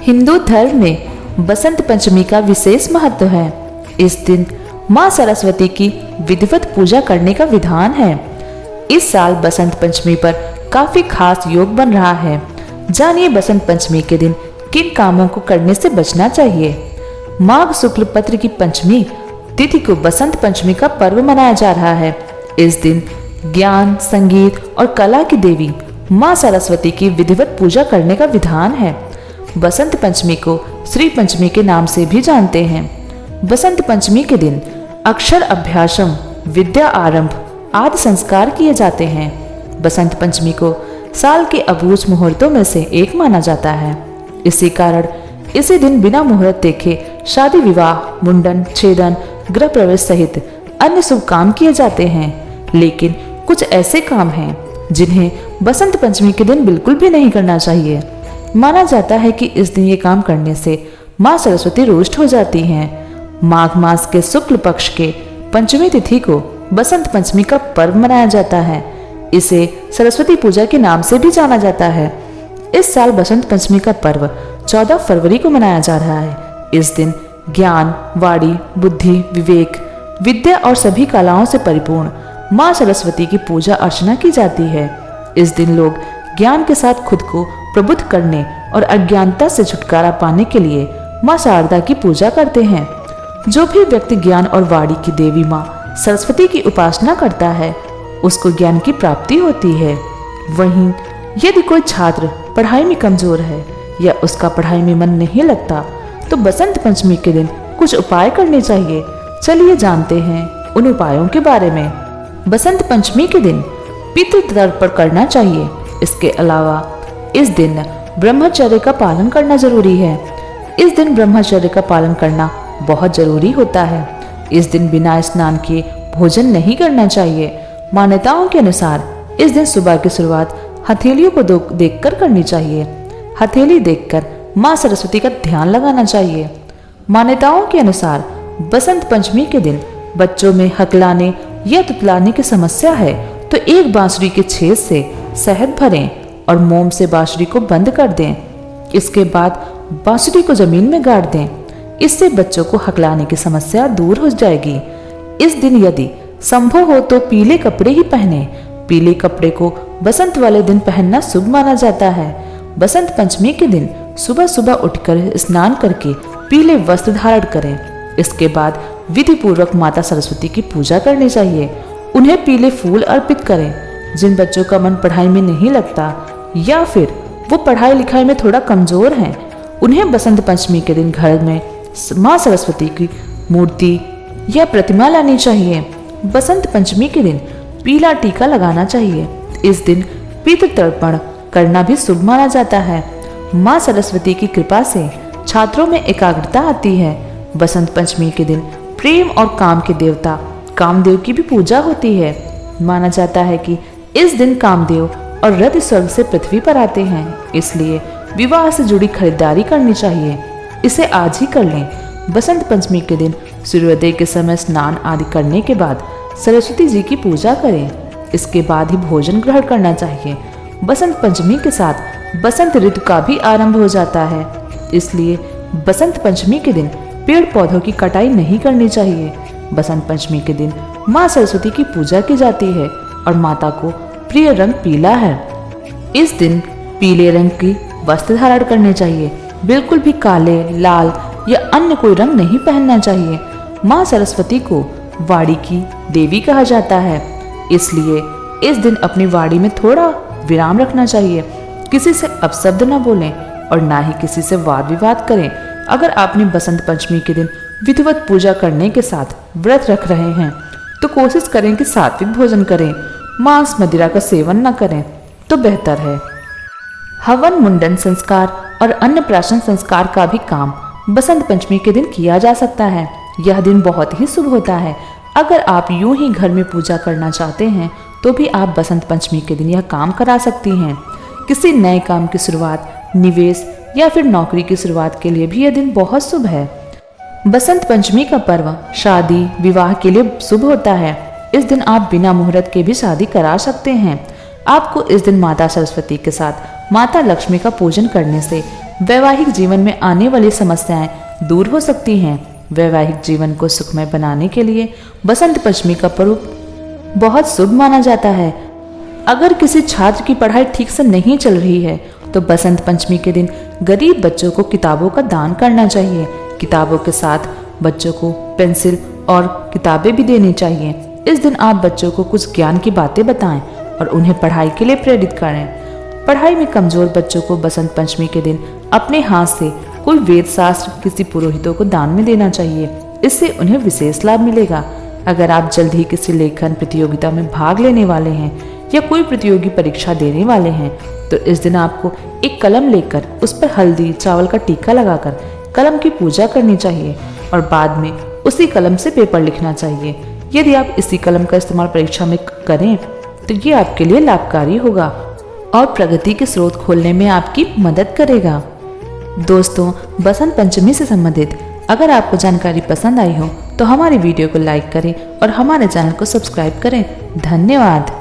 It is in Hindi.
हिंदू धर्म में बसंत पंचमी का विशेष महत्व है। इस दिन मां सरस्वती की विधिवत पूजा करने का विधान है। इस साल बसंत पंचमी पर काफी खास योग बन रहा है। जानिए बसंत पंचमी के दिन किन कामों को करने से बचना चाहिए। माघ शुक्ल पत्र की पंचमी तिथि को बसंत पंचमी का पर्व मनाया जा रहा है। इस दिन ज्ञान, संगीत और कला की देवी मां सरस्वती की विधिवत पूजा करने का विधान है। बसंत पंचमी को श्री पंचमी के नाम से भी जानते हैं। बसंत पंचमी के दिन अक्षर अभ्यासम, विद्या आरंभ आदि संस्कार किए जाते हैं। बसंत पंचमी को साल के अबूझ मुहूर्तों में से एक माना जाता है। इसी कारण इसी दिन बिना मुहूर्त देखे शादी, विवाह, मुंडन, छेदन, गृह प्रवेश सहित अन्य शुभ काम किए जाते हैं। लेकिन कुछ ऐसे काम हैं जिन्हें बसंत पंचमी के दिन बिल्कुल भी नहीं करना चाहिए। माना जाता है कि इस दिन ये काम करने से मां सरस्वती रुष्ट हो जाती हैं। माघ मास के शुक्ल पक्ष के पंचमी तिथि को बसंत पंचमी का पर्व मनाया जाता है। इसे सरस्वती पूजा के नाम से भी जाना जाता है। इस साल बसंत पंचमी का पर्व 14 फरवरी को मनाया जा रहा है। इस दिन ज्ञान, वाणी, बुद्धि, विवेक, विद्या और सभी कलाओं से परिपूर्ण मां सरस्वती की पूजा अर्चना की जाती है। इस दिन लोग ज्ञान के साथ खुद को प्रबुद्ध करने और अज्ञानता से छुटकारा पाने के लिए मां शारदा की पूजा करते हैं। जो भी व्यक्ति ज्ञान और वाणी की देवी मां सरस्वती की उपासना करता है उसको ज्ञान की प्राप्ति होती है। वहीं यदि कोई छात्र पढ़ाई में कमजोर है या उसका पढ़ाई में मन नहीं लगता तो बसंत पंचमी के दिन कुछ उपाय करने चाहिए। चलिए जानते हैं उन उपायों के बारे में। बसंत पंचमी के दिन पितृ तर्पण करना चाहिए। इसके अलावा इस दिन ब्रह्मचर्य का पालन करना जरूरी है। इस दिन ब्रह्मचर्य का पालन करना बहुत जरूरी होता है। इस दिन बिना स्नान किए भोजन नहीं करना चाहिए। मान्यताओं के अनुसार इस दिन सुबह की शुरुआत हथेलियों को देखकर करनी चाहिए। हथेली देखकर मां सरस्वती का ध्यान लगाना चाहिए। मान्यताओं के अनुसार बसंत पंचमी के दिन बच्चों में हकलाने या तुतलाने की समस्या है तो एक बांसुरी के छेद से शहद भरें और मोम से बांसुरी को बंद कर दें। इसके बाद बांसुरी को जमीन में गाड़ दें। इससे बच्चों को हकलाने की समस्या दूर हो जाएगी। इस दिन यदि संभव हो तो पीले कपड़े ही पहने। पीले कपड़े को बसंत वाले दिन पहनना शुभ माना जाता है। बसंत पंचमी के दिन सुबह सुबह उठकर स्नान करके पीले वस्त्र धारण करें। इसके बाद विधि पूर्वक माता सरस्वती की पूजा करनी चाहिए। उन्हें पीले फूल अर्पित करें। जिन बच्चों का मन पढ़ाई में नहीं लगता या फिर वो पढ़ाई लिखाई में थोड़ा कमजोर हैं, उन्हें बसंत पंचमी के दिन घर में मां सरस्वती की मूर्ति या प्रतिमा लानी चाहिए। बसंत पंचमी के दिन पीला टीका लगाना चाहिए। इस दिन पितृ तर्पण करना भी शुभ माना जाता है। मां सरस्वती की कृपा से छात्रों में एकाग्रता आती है। बसंत पंचमी के दिन प्रेम और काम के देवता कामदेव की भी पूजा होती है। माना जाता है कि इस दिन कामदेव और रति स्वर्ग से पृथ्वी पर आते हैं, इसलिए विवाह से जुड़ी खरीदारी करनी चाहिए। इसे आज ही कर लें। बसंत पंचमी के दिन सूर्योदय के समय स्नान आदि करने के बाद सरस्वती जी की पूजा करें। इसके बाद ही भोजन ग्रहण करना चाहिए। बसंत पंचमी के साथ बसंत ऋतु का भी आरंभ हो जाता है, इसलिए बसंत पंचमी के दिन पेड़ पौधों की कटाई नहीं करनी चाहिए। बसंत पंचमी के दिन मां सरस्वती की पूजा की जाती है और माता को प्रिय रंग पीला है। इस दिन पीले रंग की वस्त्र धारण करने चाहिए। बिल्कुल भी काले, लाल या अन्य कोई रंग नहीं पहनना चाहिए। मां सरस्वती को वाणी की देवी कहा जाता है, इसलिए इस दिन अपनी वाणी में थोड़ा विराम रखना चाहिए। किसी से अपशब्द न बोलें और ना ही किसी से वाद विवाद करें। अगर आपने बसंत पंचमी के दिन विधिवत पूजा करने के साथ व्रत रख रहे हैं तो कोशिश करें कि सात्विक भोजन करें। मांस मदिरा का सेवन न करें तो बेहतर है। हवन, मुंडन संस्कार और अन्य प्राशन संस्कार का भी काम बसंत पंचमी के दिन किया जा सकता है। यह दिन बहुत ही शुभ होता है। अगर आप यूं ही घर में पूजा करना चाहते हैं तो भी आप बसंत पंचमी के दिन यह काम करा सकती हैं। किसी नए काम की शुरुआत, निवेश या फिर नौकरी की शुरुआत के लिए भी यह दिन बहुत शुभ है। बसंत पंचमी का पर्व शादी, विवाह के लिए शुभ होता है। इस दिन आप बिना मुहूर्त के भी शादी करा सकते हैं। आपको इस दिन माता सरस्वती के साथ माता लक्ष्मी का पूजन करने से वैवाहिक जीवन में आने वाली समस्याएं दूर हो सकती हैं। वैवाहिक जीवन को सुखमय बनाने के लिए बसंत पंचमी का पर्व बहुत शुभ माना जाता है। अगर किसी छात्र की पढ़ाई ठीक से नहीं चल रही है तो बसंत पंचमी के दिन गरीब बच्चों को किताबों का दान करना चाहिए। किताबों के साथ बच्चों को पेंसिल और किताबें भी देनी चाहिए। इस दिन आप बच्चों को कुछ ज्ञान की बातें बताएं और उन्हें पढ़ाई के लिए प्रेरित करें। पढ़ाई में कमजोर बच्चों को बसंत पंचमी के दिन अपने हाथ से कोई वेद शास्त्र किसी पुरोहितों को दान में देना चाहिए। इससे उन्हें विशेष लाभ मिलेगा। अगर आप जल्द ही किसी लेखन प्रतियोगिता में भाग लेने वाले हैं या कोई प्रतियोगी परीक्षा देने वाले हैं तो इस दिन आपको एक कलम लेकर उस पर हल्दी चावल का टीका लगाकर कलम की पूजा करनी चाहिए और बाद में उसी कलम से पेपर लिखना चाहिए। यदि आप इसी कलम का इस्तेमाल परीक्षा में करें तो ये आपके लिए लाभकारी होगा और प्रगति के स्रोत खोलने में आपकी मदद करेगा। दोस्तों, बसंत पंचमी से संबंधित अगर आपको जानकारी पसंद आई हो तो हमारी वीडियो को लाइक करें और हमारे चैनल को सब्सक्राइब करें। धन्यवाद।